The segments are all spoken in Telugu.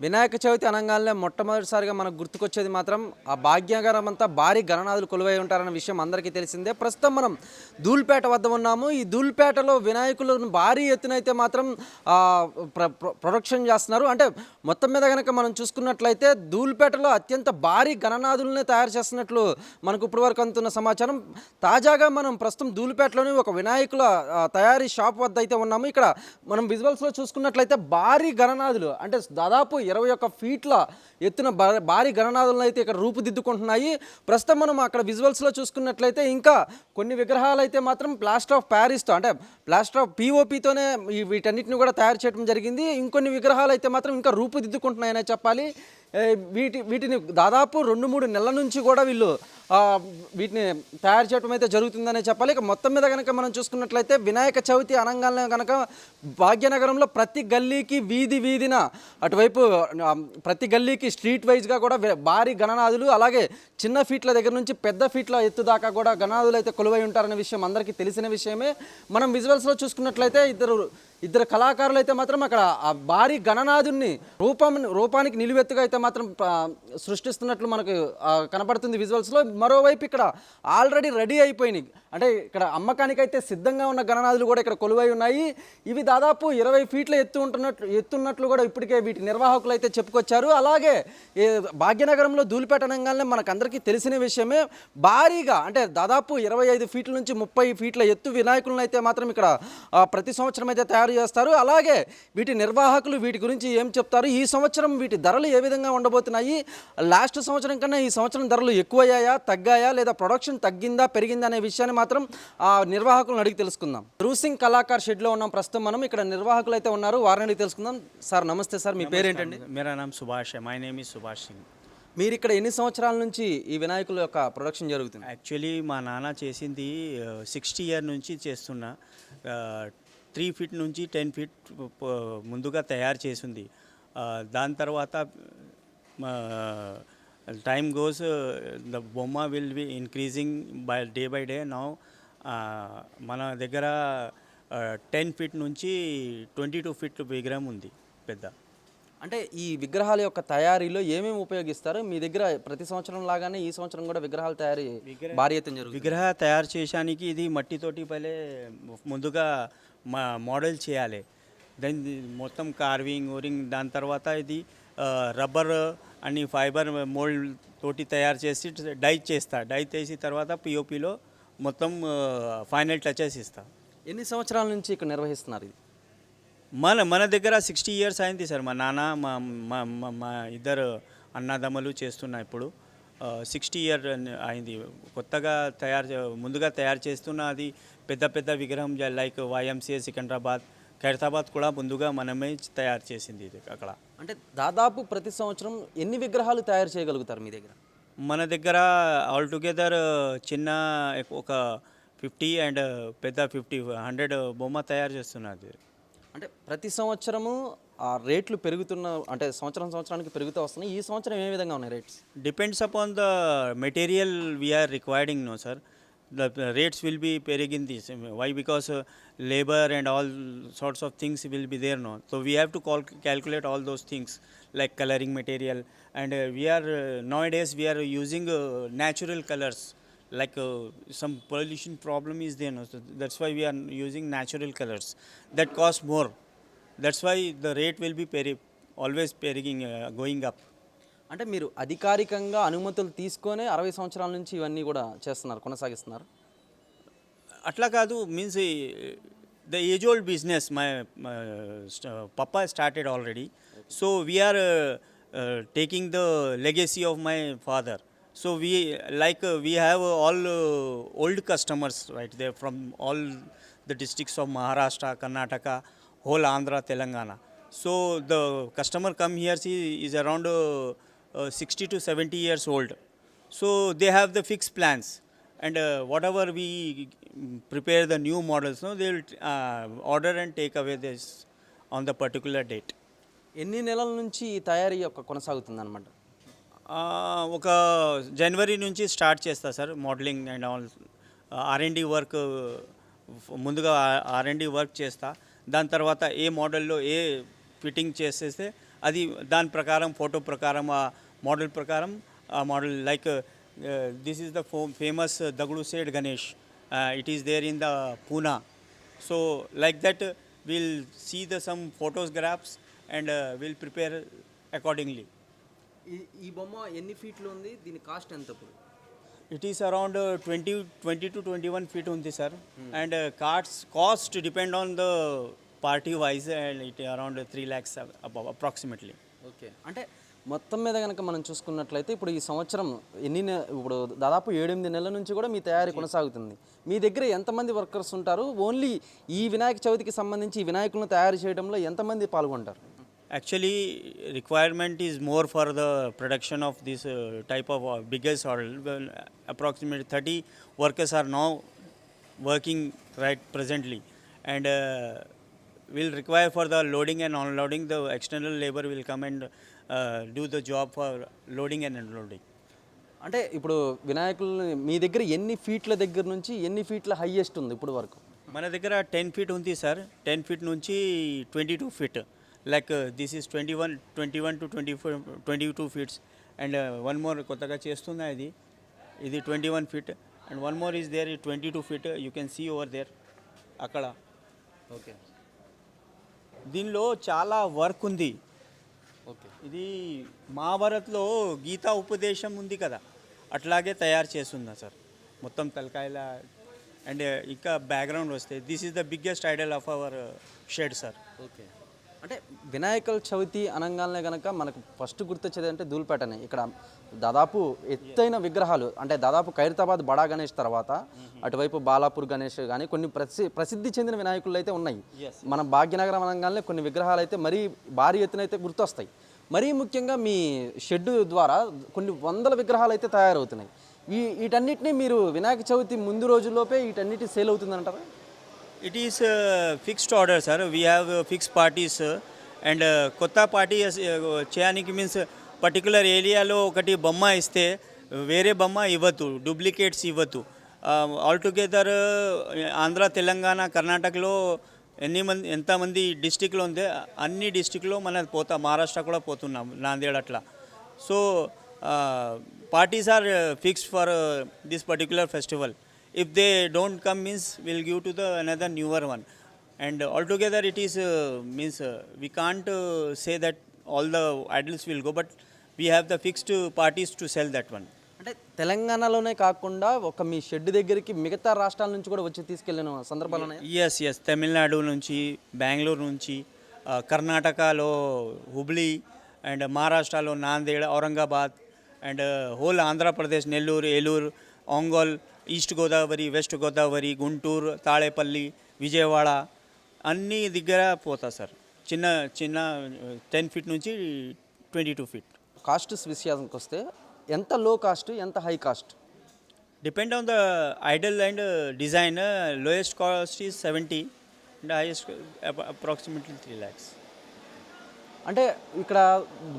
వినాయక చవితి అనంగానే మొట్టమొదటిసారిగా మనకు గుర్తుకొచ్చేది మాత్రం ఆ భాగ్యనగరం అంతా భారీ గణనాథులు కొలువై ఉంటారన్న విషయం అందరికీ తెలిసిందే. ప్రస్తుతం మనం ధూళిపేట వద్ద ఉన్నాము. ఈ ధూళిపేటలో వినాయకులను భారీ ఎత్తున అయితే మాత్రం ప్రొడక్షన్ చేస్తున్నారు. అంటే మొత్తం మీద కనుక మనం చూసుకున్నట్లయితే ధూళిపేటలో అత్యంత భారీ గణనాథులనే తయారు చేస్తున్నట్లు మనకు ఇప్పటివరకు అందుతున్న సమాచారం. తాజాగా మనం ప్రస్తుతం ధూళిపేటలోని ఒక వినాయకుల తయారీ షాప్ వద్ద అయితే ఉన్నాము. ఇక్కడ మనం విజువల్స్లో చూసుకున్నట్లయితే భారీ గణనాథులు అంటే దాదాపు 21 ఫీట్ల ఎత్తున భారీ గణనాథులను అయితే ఇక్కడ రూపుదిద్దుకుంటున్నాయి. ప్రస్తుతం మనం అక్కడ విజువల్స్లో చూసుకున్నట్లయితే ఇంకా కొన్ని విగ్రహాలు అయితే మాత్రం ప్లాస్టర్ ఆఫ్ ప్యారిస్తో అంటే ప్లాస్టర్ ఆఫ్ పిఓపితోనే వీటన్నిటిని కూడా తయారు చేయడం జరిగింది. ఇంకొన్ని విగ్రహాలు అయితే మాత్రం ఇంకా రూపుదిద్దుకుంటున్నాయనే చెప్పాలి. వీటిని దాదాపు 2-3 నెలల నుంచి కూడా వీళ్ళు వీటిని తయారు చేయడం అయితే జరుగుతుందనే చెప్పాలి. ఇక మొత్తం మీద కనుక మనం చూసుకున్నట్లయితే వినాయక చవితి అనంగానే కనుక భాగ్యనగరంలో ప్రతి గల్లీకి వీధిన అటువైపు ప్రతి గల్లీకి స్ట్రీట్ వైజ్గా కూడా భారీ గణనాథులు, అలాగే చిన్న ఫీట్ల దగ్గర నుంచి పెద్ద ఫీట్ల ఎత్తు దాకా కూడా గణనాథులు అయితే కొలువై ఉంటారనే విషయం అందరికీ తెలిసిన విషయమే. మనం విజువల్స్లో చూసుకున్నట్లయితే ఇద్దరు కళాకారులు అయితే మాత్రం అక్కడ ఆ భారీ గణనాథుని రూపానికి నిలువెత్తుగా అయితే మాత్రం సృష్టిస్తున్నట్లు మనకు కనపడుతుంది విజువల్స్లో. మరోవైపు ఇక్కడ ఆల్రెడీ రెడీ అయిపోయినాయి అంటే ఇక్కడ అమ్మకానికి అయితే సిద్ధంగా ఉన్న గణనాథులు కూడా ఇక్కడ కొలువై ఉన్నాయి. ఇవి దాదాపు 20 ఫీట్ల ఎత్తున్నట్లు కూడా ఇప్పటికే వీటి నిర్వాహకులు అయితే చెప్పుకొచ్చారు. అలాగే భాగ్యనగరంలో ధూళిపేట అనగానే మనకు అందరికీ తెలిసిన విషయమే. భారీగా అంటే దాదాపు 25 ఫీట్ల నుంచి 30 ఫీట్ల ఎత్తు వినాయకులను అయితే మాత్రం ఇక్కడ ప్రతి సంవత్సరం అయితే తయారు చేస్తారు. అలాగే వీటి నిర్వాహకులు వీటి గురించి ఏం చెప్తారు, ఈ సంవత్సరం వీటి ధరలు ఏ విధంగా ఉండబోతున్నాయి, లాస్ట్ సంవత్సరం కన్నా ఈ సంవత్సరం ధరలు ఎక్కువయ్యాయా తగ్గాయా లేదా ప్రొడక్షన్ తగ్గిందా పెరిగిందా అనే విషయాన్ని మాత్రం ఆ నిర్వాహకులను అడిగి తెలుసుకుందాం. రూసింగ్ కళాకార్ షెడ్లో ఉన్నాం ప్రస్తుతం మనం. ఇక్కడ నిర్వాహకులు అయితే ఉన్నారు, వారిని అడిగి తెలుసుకుందాం. సార్ నమస్తే సార్, మీ పేరేంటండి? మేరా నామ్ Subhash, my name is Subhash Singh. మీరు ఇక్కడ ఎన్ని సంవత్సరాల నుంచి ఈ వినాయకుల యొక్క ప్రొడక్షన్ జరుగుతుంది? యాక్చువల్లీ మా నాన్న చేసింది 60 ఇయర్ నుంచి చేస్తున్నా. 3 ఫీట్ నుంచి 10 ఫీట్ ముందుగా తయారు చేసింది. దాని తర్వాత టైమ్ గోస్ ద బొమ్మ will be increasing by day. Now మన దగ్గర 10 ఫీట్ నుంచి 22 ఫీట్ విగ్రహం ఉంది పెద్ద. అంటే ఈ విగ్రహాల యొక్క తయారీలో ఏమేమి ఉపయోగిస్తారు? మీ దగ్గర ప్రతి సంవత్సరం లాగానే ఈ సంవత్సరం కూడా విగ్రహాలు తయారీ భారీ ఎత్తున జరుగుతుంది. విగ్రహ తయారు చేయడానికి ఇది మట్టితోటి పైలే ముందుగా మోడల్ చేయాలి. దాని మొత్తం కార్వింగ్ ఓరింగ్, దాని తర్వాత ఇది రబ్బర్ అని ఫైబర్ మోల్డ్ తోటి తయారు చేసి డై చేసిన తర్వాత పిఓపిలో మొత్తం ఫైనల్ టచెస్ ఇస్తా. ఎన్ని సంవత్సరాల నుంచి ఇక్కడ నిర్వహిస్తున్నారు ఇది? మన దగ్గర 60 ఇయర్స్ అయింది సార్. మా నాన్న మా ఇద్దరు అన్నదమ్ములు చేస్తున్నా ఇప్పుడు 60 ఇయర్ అయింది. కొత్తగా ముందుగా తయారు చేస్తున్న అది పెద్ద విగ్రహం లైక్ YMCA సికింద్రాబాద్, ఖైరతాబాద్ కూడా ముందుగా మనమే తయారు చేసింది ఇది అక్కడ. అంటే దాదాపు ప్రతి సంవత్సరం ఎన్ని విగ్రహాలు తయారు చేయగలుగుతారు మీ దగ్గర? మన దగ్గర ఆల్టుగెదర్ చిన్న ఒక 50 అండ్ పెద్ద 100 బొమ్మ తయారు చేస్తున్నది. అంటే ప్రతి సంవత్సరము ఆ రేట్లు పెరుగుతున్న అంటే సంవత్సరానికి పెరుగుతూ వస్తున్నాయి. ఈ సంవత్సరం ఏ విధంగా ఉన్నాయి rates? Depends upon the material we are requiring no sir. The rates will be pegging this. Why? Because labor and all sorts of things will be there now. So we have to calculate all those things like coloring material, and nowadays we are using natural colors. Like some pollution problem is there now. So that's why we are using natural colors. That cost more. That's why the rate will be always going up. అంటే మీరు అధికారికంగా అనుమతులు తీసుకొని 60 సంవత్సరాల నుంచి ఇవన్నీ కూడా కొనసాగిస్తున్నారు? అట్లా కాదు, means the age old business my papa started already. So we are taking the legacy of my father. So we have all old customers right there from all the districts of Maharashtra, Karnataka, whole Andhra, Telangana. So the customer come here, he is around 60 to 70 years old. So they have the fixed plans, and whatever we prepare the new models, no, they will order and take away this on the particular date. ఎన్ని నెలల నుంచి ఈ తయారీ కొనసాగుతుంది అన్నమాట? ఒక జనవరి నుంచి స్టార్ట్ చేస్తా sir modelling and all R&D work. ముందుగా R&D వర్క్ చేస్తా. దాని తర్వాత ఏ మోడల్లో ఏ ఫిట్టింగ్ చేసేస్తే అది దాని ప్రకారం ఫోటో ప్రకారం ఆ మోడల్ ప్రకారం ఆ model like this is the famous Dagdu Sheth Ganesh it is there in the Poona so like that will see the some photographs and will prepare accordingly ఈ బొమ్మ ఎన్ని ఫీట్లు ఉంది, దీని కాస్ట్ ఎంత ఇప్పుడు? It is around 20 to 21 feet ఉంది sir and cost depend on the party wise and it around 3 lakhs approximately. Okay, అంటే మొత్తం మీద కనుక మనం చూసుకున్నట్లయితే ఇప్పుడు ఈ సంవత్సరం ఇప్పుడు దాదాపు 7-8 నెలల నుంచి కూడా మీ తయారీ కొనసాగుతుంది. మీ దగ్గర ఎంతమంది వర్కర్స్ ఉంటారు? ఓన్లీ ఈ వినాయక చవితికి సంబంధించి ఈ వినాయకులను తయారు చేయడంలో ఎంతమంది పాల్గొంటారు? Actually, requirement is more for the production of this type of biggest order. Well, approximately 30 workers are now working right presently, and will require for the loading and unloading. The external labor will come and do the job for loading and unloading. అంటే ఇప్పుడు వినాయకులు మీ దగ్గర ఎన్ని ఫీట్ల దగ్గర నుంచి ఎన్ని ఫీట్ల హైయెస్ట్ ఉంది ఇప్పుడు వరకు? మన దగ్గర 10 feet ఉంది సార్, 10 feet నుంచి 22 feet. Like this is 21 to 22 feet and one more కొత్తగా చేస్తున్నా ఇది 21 feet and one more is there 22 feet you can see over there అక్కడ. ఓకే, దీనిలో చాలా వర్క్ ఉంది. ఓకే, ఇది మహాభారత్లో గీతా ఉపదేశం ఉంది కదా, అట్లాగే తయారు చేస్తున్నా సార్ మొత్తం తలకాయల అండ్ ఇంకా బ్యాక్గ్రౌండ్ వస్తే this is the biggest Idol of our shed sir. Okay, అంటే వినాయక చవితి అనగానే కనుక మనకు ఫస్ట్ గుర్తొచ్చేది అంటే ధూల్పేటనే. ఇక్కడ దాదాపు ఎత్తైన విగ్రహాలు అంటే దాదాపు ఖైరతాబాద్ బడా గణేష్ తర్వాత అటువైపు బాలాపూర్ గణేష్ కానీ కొన్ని ప్రసిద్ధి చెందిన వినాయకులు అయితే ఉన్నాయి. మన భాగ్యనగరం అనగానే కొన్ని విగ్రహాలు అయితే మరీ భారీ ఎత్తున అయితే గుర్తొస్తాయి. మరీ ముఖ్యంగా మీ షెడ్ ద్వారా కొన్ని వందల విగ్రహాలు అయితే తయారవుతున్నాయి. వీటన్నిటిని మీరు వినాయక చవితి ముందు రోజుల్లోపే వీటన్నిటి sale అవుతుందంటారా? It is fixed order, sir. We have fixed parties and కొత్త పార్టీ చేయడానికి మీన్స్ పర్టికులర్ ఏరియాలో ఒకటి బొమ్మ ఇస్తే వేరే బొమ్మ ఇవ్వద్దు, డూప్లికేట్స్ ఇవ్వద్దు. ఆల్టుగెదర్ ఆంధ్ర, తెలంగాణ, కర్ణాటకలో ఎంతమంది డిస్టిక్లో ఉంది అన్ని డిస్టిక్లో మన మహారాష్ట్ర కూడా పోతున్నాం, నాందేడ్ అట్లా. So parties are fixed for this particular festival. If they don't come means we'll give to the another newer one and altogether it is means we can't say that all the idols will go but we have the fixed parties to sell that one. అంటే తెలంగాణలోనే కాకుండా ఒక మీ షెడ్ దగ్గరికి మిగతా రాష్ట్రాల నుంచి కూడా వచ్చి తీసుకెళ్ళిన సందర్భాలు ఉన్నాయి? ఎస్ తమిళనాడు నుంచి, బెంగళూరు నుంచి, కర్ణాటకలో హుబ్లీ అండ్ మహారాష్ట్రలో Nanded, Aurangabad and whole Andhra Pradesh, Nellore, Eluru, Ongole, east Godavari, west Godavari, Guntur, Talepalli, Vijayawada అన్ని దగ్గర పోతా సార్. చిన్న 10 feet నుంచి 22 feet. కాస్ట్ విషయానికి వస్తే ఎంత లో కాస్ట్, ఎంత high cost? Depend on the Idol and design. Lowest cost is 70 and highest approximately 3 lakhs. అంటే ఇక్కడ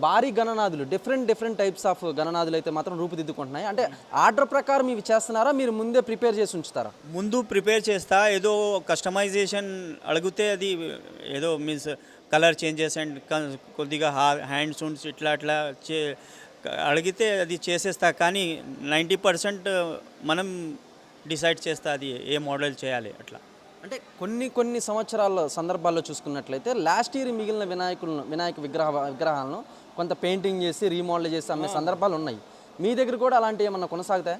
భారీ గణనాథులు డిఫరెంట్ టైప్స్ ఆఫ్ గణనాథులు అయితే మాత్రం రూపుదిద్దుకుంటున్నాయి. అంటే ఆర్డర్ ప్రకారం ఇవి చేస్తున్నారా, మీరు ముందే ప్రిపేర్ చేసి ఉంచుతారా? ముందు ప్రిపేర్ చేస్తా, ఏదో కస్టమైజేషన్ అడిగితే అది ఏదో మీన్స్ కలర్ చేంజెస్ అండ్ కొద్దిగా హ్యాండ్స్ ఉండ్స్ ఇట్లా అడిగితే అది చేసేస్తా. కానీ 90% మనం డిసైడ్ చేస్తా అది ఏ మోడల్ చేయాలి అట్లా. అంటే కొన్ని సందర్భాల్లో చూసుకున్నట్లయితే లాస్ట్ ఇయర్ మిగిలిన వినాయక విగ్రహాలను కొంత పెయింటింగ్ చేసి రీమోడల్ చేసి అమ్మే సందర్భాలు ఉన్నాయి. మీ దగ్గర కూడా అలాంటివి ఏమన్నా కొనసాగుతాయా?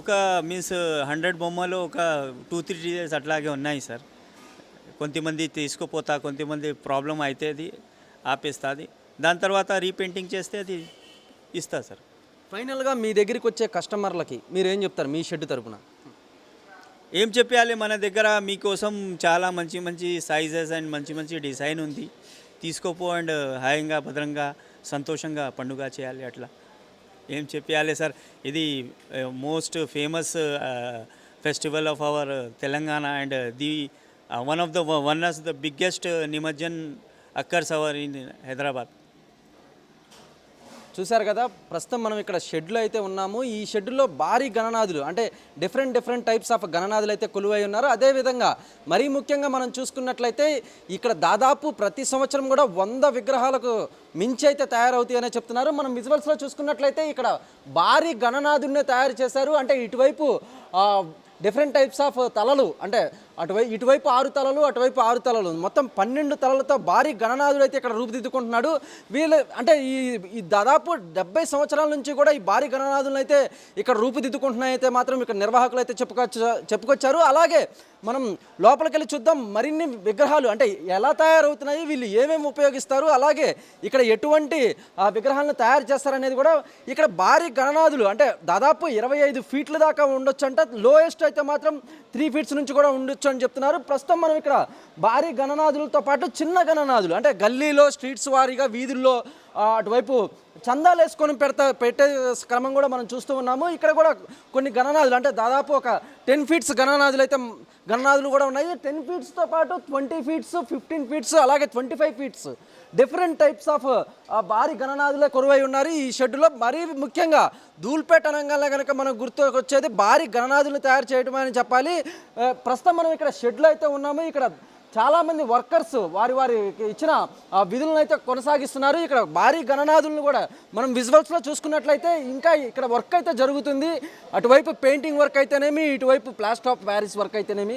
ఒక మీన్స్ 100 బొమ్మలు ఒక 2-3 days అట్లాగే ఉన్నాయి సార్. కొంతమంది తీసుకుపోతా, కొంతమంది ప్రాబ్లం అయితే అది ఆపేస్తుంది. దాని తర్వాత రీపెయింటింగ్ చేస్తే అది ఇస్తా సార్. ఫైనల్గా మీ దగ్గరికి వచ్చే కస్టమర్లకి మీరు ఏం చెప్తారు మీ షెడ్ తరపున? ఏం చెప్పాలి, మన దగ్గర మీకోసం చాలా మంచి సైజెస్ అండ్ మంచి డిజైన్ ఉంది, తీసుకోపో అండ్ హాయిగా భద్రంగా సంతోషంగా పండుగ చేయాలి అట్లా. ఏం చెప్పాలి సార్, ఇది most famous festival of our Telangana and the one of the biggest nimajjan occurs our in Hyderabad. చూశారు కదా, ప్రస్తుతం మనం ఇక్కడ షెడ్లో అయితే ఉన్నాము. ఈ షెడ్లో భారీ గణనాథులు అంటే డిఫరెంట్ టైప్స్ ఆఫ్ గణనాథులు అయితే కొలువై ఉన్నారు. అదేవిధంగా మరీ ముఖ్యంగా మనం చూసుకున్నట్లయితే ఇక్కడ దాదాపు ప్రతి సంవత్సరం కూడా 100 విగ్రహాలకు మించి అయితే తయారవుతాయనే చెప్తున్నారు. మనం విజువల్స్లో చూసుకున్నట్లయితే ఇక్కడ భారీ గణనాథుల్నే తయారు చేశారు. అంటే ఇటువైపు డిఫరెంట్ టైప్స్ ఆఫ్ తలలు, అంటే ఇటువైపు 6 తలలు, అటువైపు 6 తలలు, మొత్తం 12 తలలతో భారీ గణనాథుడు అయితే ఇక్కడ రూపుదిద్దుకుంటున్నాడు. వీళ్ళు అంటే ఈ దాదాపు 70 సంవత్సరాల నుంచి కూడా ఈ భారీ గణనాథులను అయితే ఇక్కడ రూపుదిద్దుకుంటున్నాయితే మాత్రం ఇక్కడ నిర్వాహకులు అయితే చెప్పుకొచ్చారు. అలాగే మనం లోపలికి వెళ్ళి చూద్దాం మరిన్ని విగ్రహాలు అంటే ఎలా తయారవుతున్నాయి, వీళ్ళు ఏమేమి ఉపయోగిస్తారు, అలాగే ఇక్కడ ఎటువంటి విగ్రహాలను తయారు చేస్తారనేది కూడా. ఇక్కడ భారీ గణనాథులు అంటే దాదాపు 25 ఫీట్ల దాకా ఉండొచ్చు అంట. లోయెస్ట్ అయితే మాత్రం 3 ఫీట్స్ నుంచి కూడా ఉండొచ్చు అని చెప్తున్నారు. ప్రస్తుతం మనం ఇక్కడ భారీ గణనాథులతో పాటు చిన్న గణనాథులు అంటే గల్లీలో స్ట్రీట్స్ వారీగా వీధుల్లో అటువైపు చందాలు వేసుకొని పెట్టే క్రమం కూడా మనం చూస్తూ ఉన్నాము. ఇక్కడ కూడా కొన్ని గణనాథులు అంటే దాదాపు ఒక 10 ఫీట్స్ గణనాథులు కూడా ఉన్నాయి. 10 ఫీట్స్తో పాటు 20 ఫీట్స్, 15 ఫీట్స్, అలాగే 25 ఫీట్స్ డిఫరెంట్ టైప్స్ ఆఫ్ భారీ గణనాథులే కొలువై ఉన్నారు ఈ షెడ్డులో. మరీ ముఖ్యంగా ధూల్పేట అనగానే కనుక మనం గుర్తుకొచ్చేది భారీ గణనాథులను తయారు చేయడం అని చెప్పాలి. ప్రస్తుతం మనం ఇక్కడ షెడ్లో అయితే ఉన్నాము. ఇక్కడ చాలామంది వర్కర్స్ వారికి ఇచ్చిన విధులను అయితే కొనసాగిస్తున్నారు. ఇక్కడ భారీ గణనాథులను కూడా మనం విజువల్స్లో చూసుకున్నట్లయితే ఇంకా ఇక్కడ వర్క్ అయితే జరుగుతుంది. అటువైపు పెయింటింగ్ వర్క్ అయితేనేమి, ఇటువైపు ప్లాస్టర్ ఆఫ్ ప్యారిస్ వర్క్ అయితేనేమి,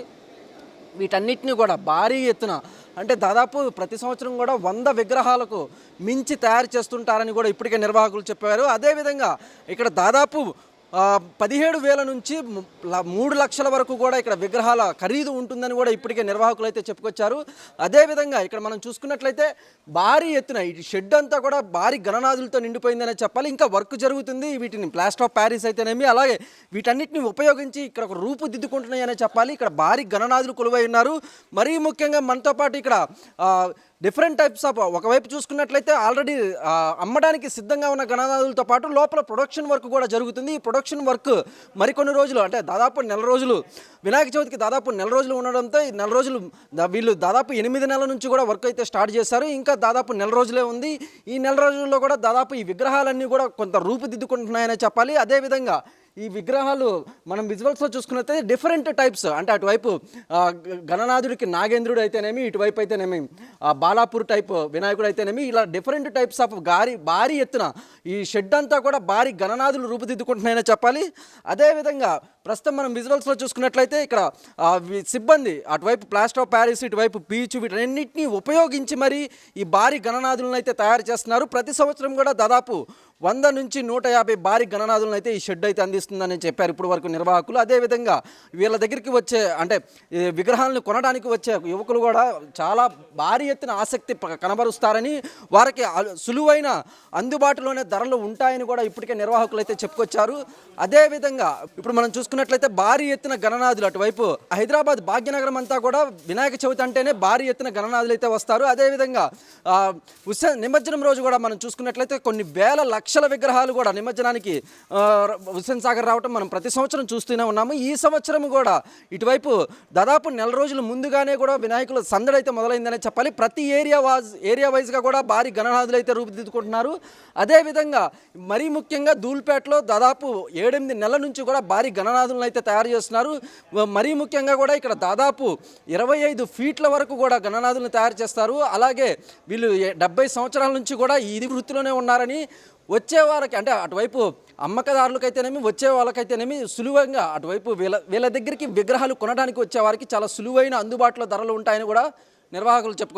వీటన్నిటిని కూడా భారీ ఎత్తున అంటే దాదాపు ప్రతి సంవత్సరం కూడా 100 విగ్రహాలకు మించి తయారు చేస్తుంటారని కూడా ఇప్పటికే నిర్వాహకులు చెప్పారు. అదేవిధంగా ఇక్కడ దాదాపు 17,000 నుంచి 3 లక్షల వరకు కూడా ఇక్కడ విగ్రహాల ఖరీదు ఉంటుందని కూడా ఇప్పటికే నిర్వాహకులు అయితే చెప్పుకొచ్చారు. అదేవిధంగా ఇక్కడ మనం చూసుకున్నట్లయితే భారీ ఎత్తున ఈ షెడ్ అంతా కూడా భారీ గణనాథులతో నిండిపోయిందనే చెప్పాలి. ఇంకా వర్క్ జరుగుతుంది. వీటిని ప్లాస్టర్ ఆఫ్ ప్యారిస్ అయితేనేమి, అలాగే వీటన్నిటిని ఉపయోగించి ఇక్కడ ఒక రూపుదిద్దుకుంటున్నాయనే చెప్పాలి. ఇక్కడ భారీ గణనాథులు కొలువై ఉన్నారు. మరీ ముఖ్యంగా మనతో పాటు ఇక్కడ డిఫరెంట్ టైప్స్ ఆఫ్ ఒకవైపు చూసుకున్నట్లయితే ఆల్రెడీ అమ్మడానికి సిద్ధంగా ఉన్న గణనాథులతో పాటు లోపల ప్రొడక్షన్ వర్క్ కూడా జరుగుతుంది. ఈ ప్రొడక్షన్ వర్క్ మరికొన్ని రోజులు అంటే దాదాపు 1 నెల రోజులు, వినాయక చవితికి దాదాపు 1 నెల రోజులు ఉండడంతో ఈ 1 నెల రోజులు వీళ్ళు దాదాపు 8 నెలల నుంచి కూడా వర్క్ అయితే స్టార్ట్ చేశారు. ఇంకా దాదాపు 1 నెల రోజులే ఉంది. ఈ 1 నెల రోజుల్లో కూడా దాదాపు ఈ విగ్రహాలన్నీ కూడా కొంత రూపుదిద్దుకుంటున్నాయనే చెప్పాలి. అదేవిధంగా ఈ విగ్రహాలు మనం విజువల్స్లో చూసుకున్నట్లయితే డిఫరెంట్ టైప్స్ అంటే అటువైపు గణనాథుడికి నాగేంద్రుడు అయితేనేమి, ఇటువైపు అయితేనేమి బాలాపూర్ టైప్ వినాయకుడు అయితేనేమి, ఇలా డిఫరెంట్ టైప్స్ ఆఫ్ భారీ ఎత్తున ఈ షెడ్ అంతా కూడా భారీ గణనాథులు రూపుదిద్దుకుంటున్నాయని చెప్పాలి. అదేవిధంగా ప్రస్తుతం మనం విజువల్స్లో చూసుకున్నట్లయితే ఇక్కడ సిబ్బంది అటువైపు ప్లాస్టర్ ఆఫ్ ప్యారిస్, ఇటువైపు పీచు, వీటన్నిటిని ఉపయోగించి మరి ఈ భారీ గణనాథులను అయితే తయారు చేస్తున్నారు. ప్రతి సంవత్సరం కూడా దాదాపు 100 నుంచి 150 భారీ గణనాథులను అయితే ఈ షెడ్ అయితే అందిస్తుందని చెప్పారు ఇప్పుడు వరకు నిర్వాహకులు. అదేవిధంగా వీళ్ళ దగ్గరికి వచ్చే అంటే విగ్రహాలను కొనడానికి వచ్చే యువకులు కూడా చాలా భారీ ఎత్తున ఆసక్తి కనబరుస్తారని, వారికి సులువైన అందుబాటులోనే ధరలు ఉంటాయని కూడా ఇప్పటికే నిర్వాహకులు అయితే చెప్పుకొచ్చారు. అదేవిధంగా ఇప్పుడు మనం చూసుకున్నట్లయితే భారీ ఎత్తున గణనాథులు అటువైపు హైదరాబాద్ భాగ్యనగరం అంతా కూడా వినాయక చవితి అంటేనే భారీ ఎత్తున గణనాథులు అయితే వస్తారు. అదేవిధంగా నిమజ్జనం రోజు కూడా మనం చూసుకున్నట్లయితే కొన్ని వేల లక్షల విగ్రహాలు కూడా నిమజ్జనానికి హుస్సేన్ సాగర్ రావటం మనం ప్రతి సంవత్సరం చూస్తూనే ఉన్నాము. ఈ సంవత్సరం కూడా ఇటువైపు దాదాపు 1 నెల రోజులు ముందుగానే కూడా వినాయకుల సందడి అయితే మొదలైందనే చెప్పాలి. ప్రతి ఏరియా వైజ్గా కూడా భారీ గణనాథులు అయితే రూపుదిద్దుకుంటున్నారు. అదేవిధంగా మరీ ముఖ్యంగా ధూల్పేటలో దాదాపు 7-8 నెలల నుంచి కూడా భారీ గణనాథులను అయితే తయారు చేస్తున్నారు. మరీ ముఖ్యంగా కూడా ఇక్కడ దాదాపు 25 ఫీట్ల వరకు కూడా గణనాథులను తయారు చేస్తారు. అలాగే వీళ్ళు 70 సంవత్సరాల నుంచి కూడా ఈ వృత్తిలోనే ఉన్నారని వచ్చే వాళ్ళకి అంటే అటువైపు అమ్మకదారులకైతేనేమి, వచ్చే వాళ్ళకైతేనేమి సులువుగా అటువైపు వీళ్ళ దగ్గరికి విగ్రహాలు కొనడానికి వచ్చే వారికి చాలా సులువైన అందుబాటులో ధరలు ఉంటాయని కూడా నిర్వాహకులు చెప్పుకొచ్చారు.